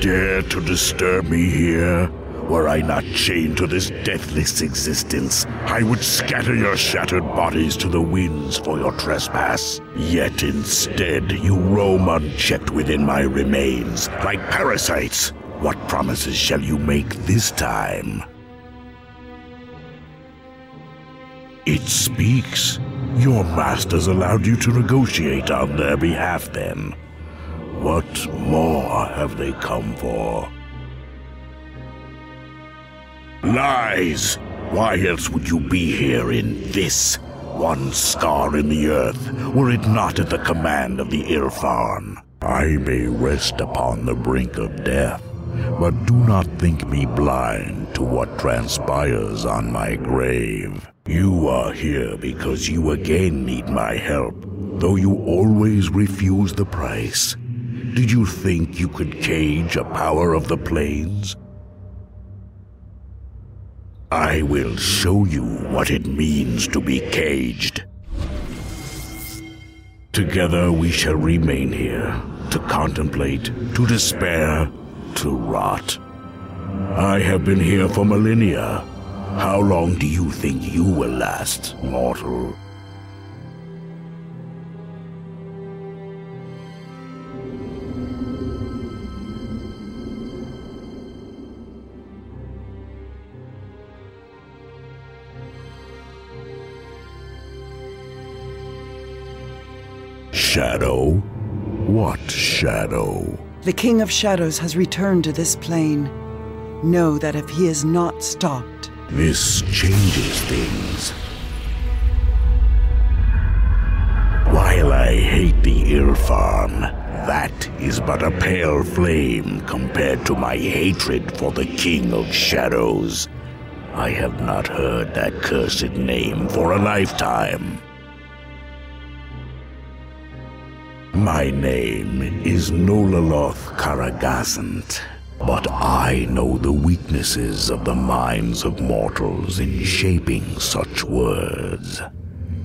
dare to disturb me here? Were I not chained to this deathless existence, I would scatter your shattered bodies to the winds for your trespass. Yet instead, you roam unchecked within my remains, like parasites. What promises shall you make this time? It speaks. Your masters allowed you to negotiate on their behalf then. What more have they come for? Lies! Why else would you be here in this, one scar in the earth, were it not at the command of the Ilfan? I may rest upon the brink of death, but do not think me blind to what transpires on my grave. You are here because you again need my help, though you always refuse the price. Did you think you could cage a power of the plains? I will show you what it means to be caged. Together we shall remain here, to contemplate, to despair, to rot. I have been here for millennia. How long do you think you will last, mortal? Shadow? What shadow? The King of Shadows has returned to this plane. Know that if he is not stopped... This changes things. While I hate the Ilfan, that is but a pale flame compared to my hatred for the King of Shadows. I have not heard that cursed name for a lifetime. My name is Nolaloth Karagazant, but I know the weaknesses of the minds of mortals in shaping such words.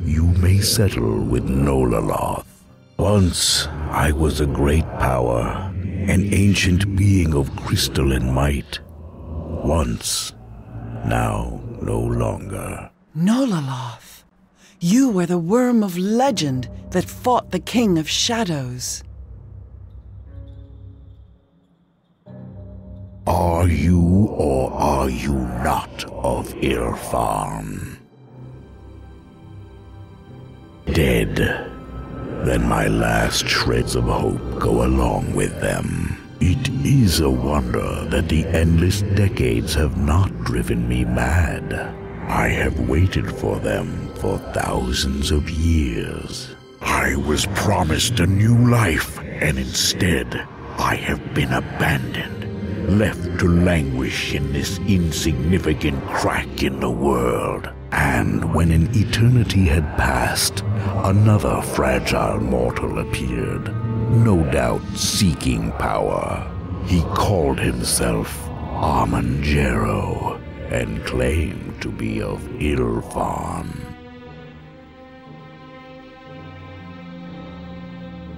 You may settle with Nolaloth. Once I was a great power, an ancient being of crystalline might. Once, now no longer. Nolaloth! You were the worm of legend that fought the King of Shadows. Are you or are you not of Ilfan? Dead? Then my last shreds of hope go along with them. It is a wonder that the endless decades have not driven me mad. I have waited for them for thousands of years. I was promised a new life, and instead, I have been abandoned, left to languish in this insignificant crack in the world. And when an eternity had passed, another fragile mortal appeared, no doubt seeking power. He called himself Armanjero, and claimed to be of Ilfan.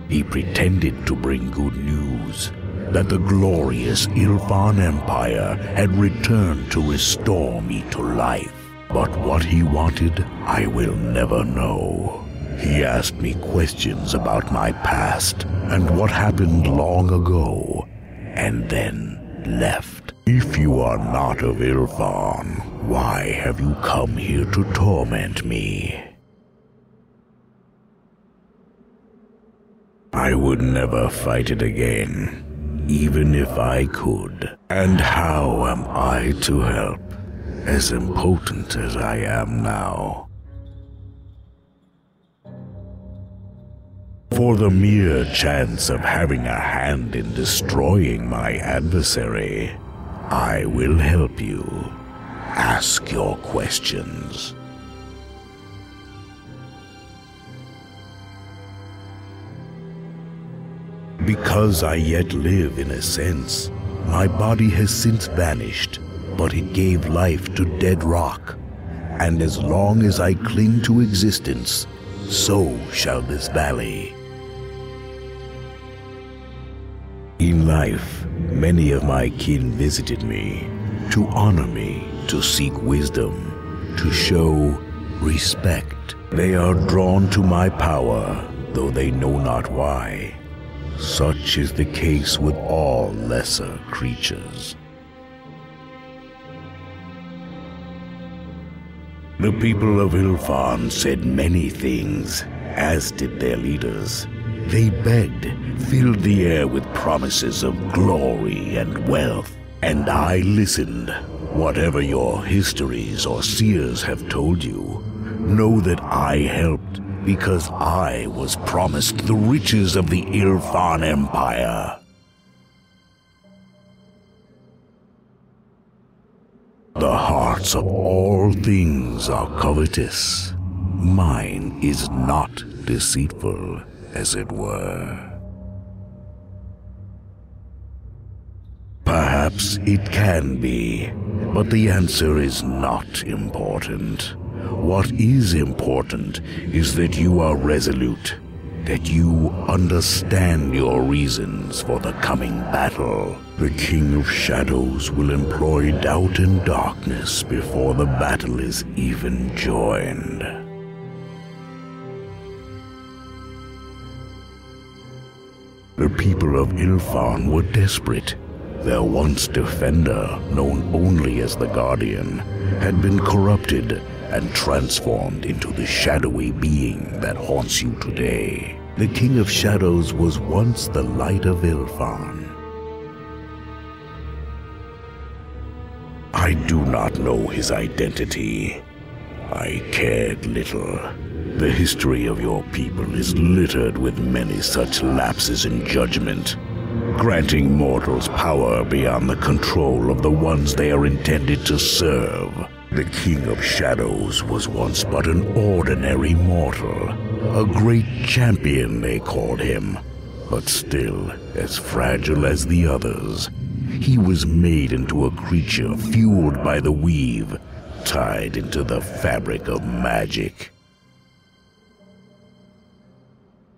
He pretended to bring good news, that the glorious Ilfan Empire had returned to restore me to life. But what he wanted, I will never know. He asked me questions about my past and what happened long ago, and then left. If you are not of Ilfan, why have you come here to torment me? I would never fight it again, even if I could. And how am I to help, as impotent as I am now? For the mere chance of having a hand in destroying my adversary, I will help you. Ask your questions. Because I yet live in a sense, my body has since vanished, but it gave life to dead rock. And as long as I cling to existence, so shall this valley. In life, Many of my kin visited me, to honor me, to seek wisdom, to show respect. They are drawn to my power, though they know not why. Such is the case with all lesser creatures. The people of Ilfan said many things, as did their leaders. They begged, filled the air with promises of glory and wealth, and I listened. Whatever your histories or seers have told you, know that I helped because I was promised the riches of the Ilfan Empire. The hearts of all things are covetous. Mine is not deceitful, as it were. Perhaps it can be, but the answer is not important. What is important is that you are resolute, that you understand your reasons for the coming battle. The King of Shadows will employ doubt and darkness before the battle is even joined. The people of Ilfan were desperate. Their once defender, known only as the Guardian, had been corrupted and transformed into the shadowy being that haunts you today. The King of Shadows was once the light of Ilfan. I do not know his identity. I cared little. The history of your people is littered with many such lapses in judgment, granting mortals power beyond the control of the ones they are intended to serve. The King of Shadows was once but an ordinary mortal, a great champion they called him, but still as fragile as the others. He was made into a creature fueled by the weave, tied into the fabric of magic.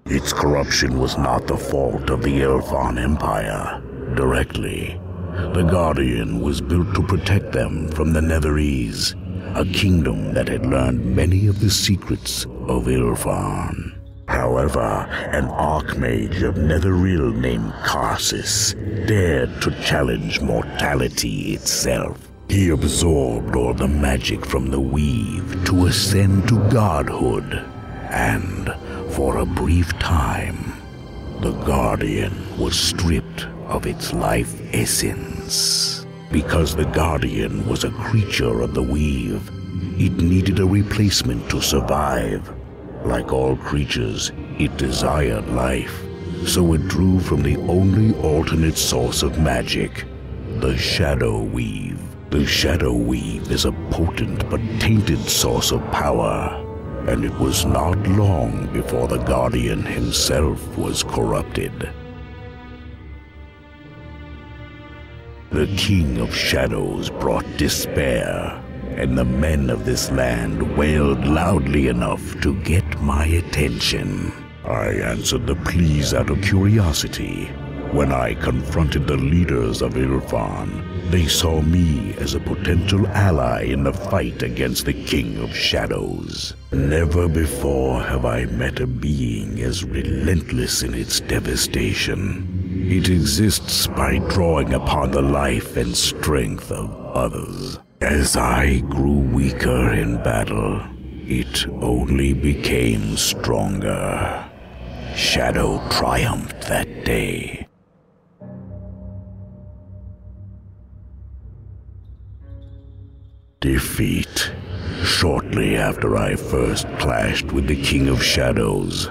Its corruption was not the fault of the Ilfan Empire, directly. The Guardian was built to protect them from the Netherese, a kingdom that had learned many of the secrets of Ilfan. However, an archmage of Netheril named Karsus dared to challenge mortality itself. He absorbed all the magic from the weave to ascend to godhood, and for a brief time, the Guardian was stripped of its life essence. Because the Guardian was a creature of the weave, it needed a replacement to survive. Like all creatures, it desired life, so it drew from the only alternate source of magic, the Shadow Weave. The Shadow Weave is a potent but tainted source of power, and it was not long before the Guardian himself was corrupted. The King of Shadows brought despair, and the men of this land wailed loudly enough to get my attention. I answered the pleas out of curiosity. When I confronted the leaders of Ilfan, they saw me as a potential ally in the fight against the King of Shadows. Never before have I met a being as relentless in its devastation. It exists by drawing upon the life and strength of others. As I grew weaker in battle, it only became stronger. Shadow triumphed that day. Defeat. Shortly after I first clashed with the King of Shadows,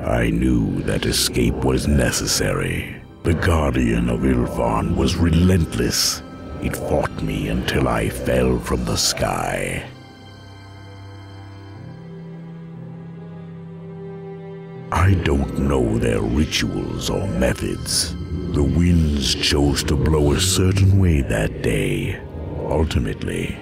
I knew that escape was necessary. The Guardian of Ilfan was relentless. It fought me until I fell from the sky. I don't know their rituals or methods. The winds chose to blow a certain way that day. Ultimately,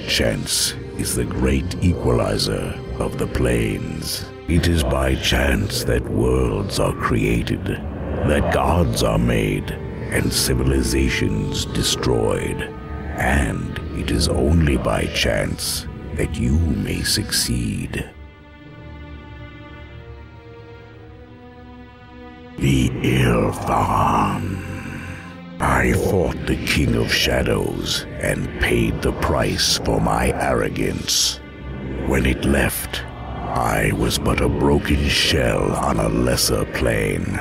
chance is the great equalizer of the planes. It is by chance that worlds are created, that gods are made, and civilizations destroyed. And it is only by chance that you may succeed. The Ilthan. I fought the King of Shadows and paid the price for my arrogance. When it left, I was but a broken shell on a lesser plane.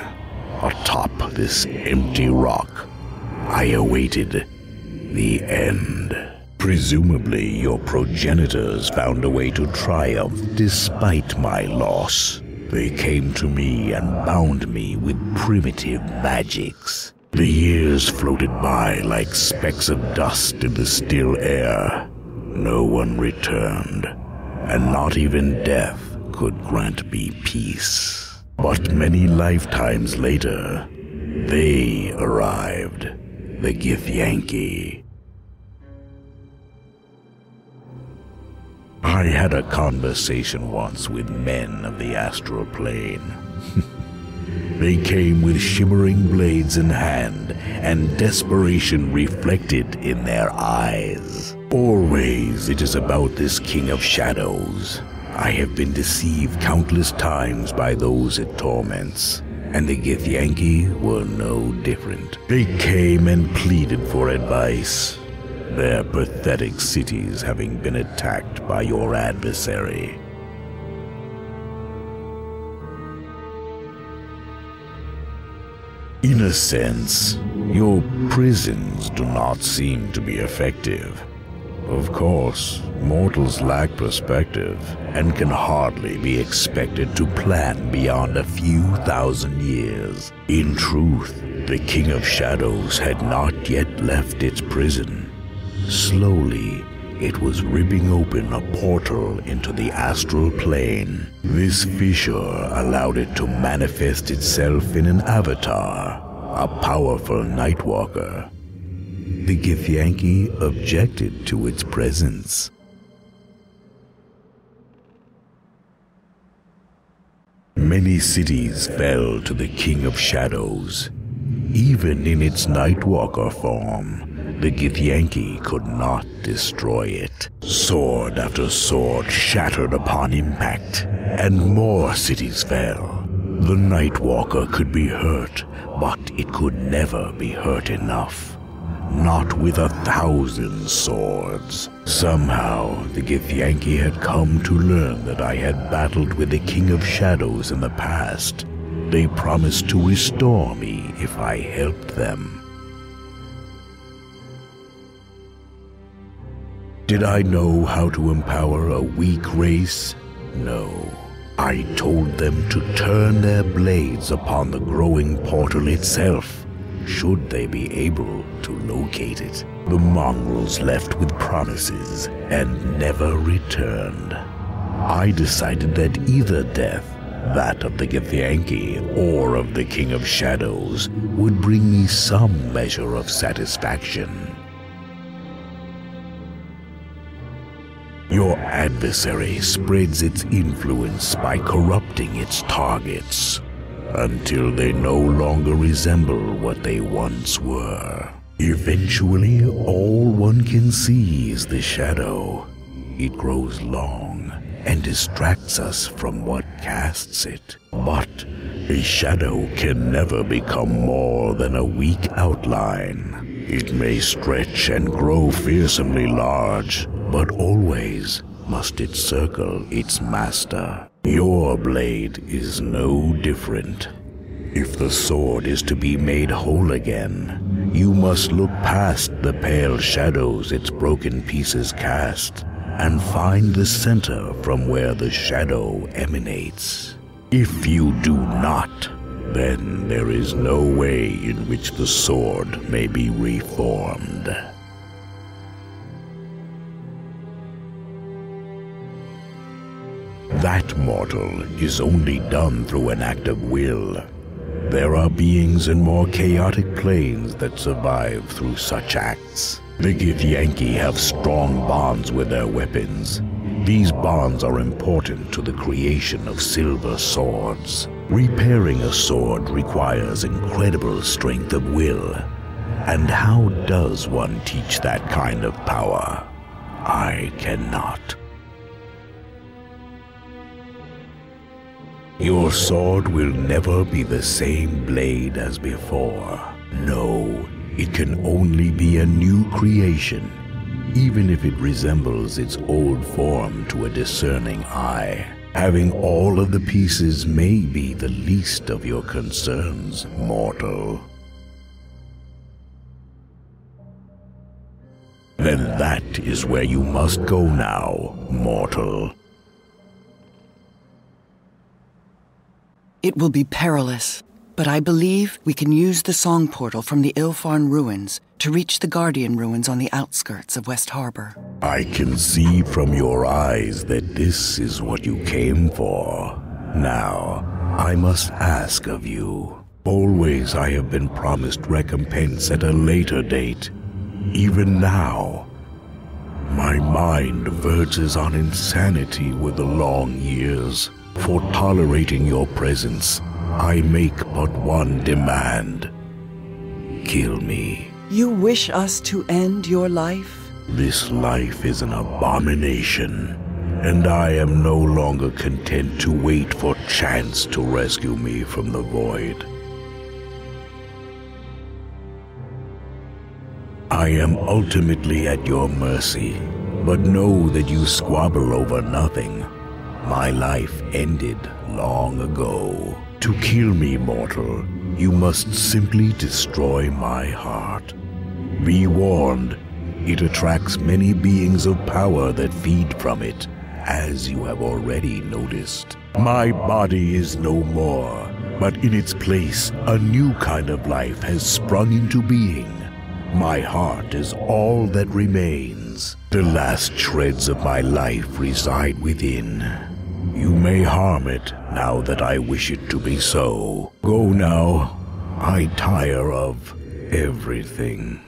Atop this empty rock, I awaited the end. Presumably, your progenitors found a way to triumph despite my loss. They came to me and bound me with primitive magics. The years floated by like specks of dust in the still air. No one returned, and not even death could grant me peace. But many lifetimes later, they arrived, the Githyanki. I had a conversation once with men of the astral plane. They came with shimmering blades in hand, and desperation reflected in their eyes. Always it is about this King of Shadows. I have been deceived countless times by those it torments, and the Githyanki were no different. They came and pleaded for advice, their pathetic cities having been attacked by your adversary. In a sense, your prisons do not seem to be effective. Of course, mortals lack perspective and can hardly be expected to plan beyond a few thousand years. In truth, the King of Shadows had not yet left its prison. Slowly, it was ripping open a portal into the astral plane. This fissure allowed it to manifest itself in an avatar, a powerful Nightwalker. The Githyanki objected to its presence. Many cities fell to the King of Shadows. Even in its Nightwalker form, the Githyanki could not destroy it. Sword after sword shattered upon impact, and more cities fell. The Nightwalker could be hurt, but it could never be hurt enough. Not with 1,000 swords. Somehow, the Githyanki had come to learn that I had battled with the King of Shadows in the past. They promised to restore me if I helped them. Did I know how to empower a weak race? No. I told them to turn their blades upon the growing portal itself, should they be able to locate it. The mongrels left with promises and never returned. I decided that either death, that of the Githyanki or of the King of Shadows, would bring me some measure of satisfaction. Your adversary spreads its influence by corrupting its targets, until they no longer resemble what they once were. Eventually, all one can see is the shadow. It grows long and distracts us from what casts it. But a shadow can never become more than a weak outline. It may stretch and grow fearsomely large, but always must it circle its master. Your blade is no different. If the sword is to be made whole again, you must look past the pale shadows its broken pieces cast, and find the center from where the shadow emanates. If you do not, then there is no way in which the sword may be reformed. That, mortal, is only done through an act of will. There are beings in more chaotic planes that survive through such acts. The Githyanki have strong bonds with their weapons. These bonds are important to the creation of silver swords. Repairing a sword requires incredible strength of will, And how does one teach that kind of power? I cannot. Your sword will never be the same blade as before. No, it can only be a new creation, even if it resembles its old form to a discerning eye. Having all of the pieces may be the least of your concerns, mortal. Then that is where you must go now, mortal. It will be perilous, but I believe we can use the song portal from the Ilfarn ruins to reach the Guardian ruins on the outskirts of West Harbor. I can see from your eyes that this is what you came for. Now, I must ask of you. Always I have been promised recompense at a later date. Even now, my mind verges on insanity with the long years. For tolerating your presence, I make but one demand. Kill me. You wish us to end your life? This life is an abomination, and I am no longer content to wait for chance to rescue me from the void. I am ultimately at your mercy, but know that you squabble over nothing. My life ended long ago. To kill me, mortal, you must simply destroy my heart. Be warned, it attracts many beings of power that feed from it, as you have already noticed. My body is no more, but in its place, a new kind of life has sprung into being. My heart is all that remains. The last shreds of my life reside within. You may harm it now that I wish it to be so. Go now. I tire of everything.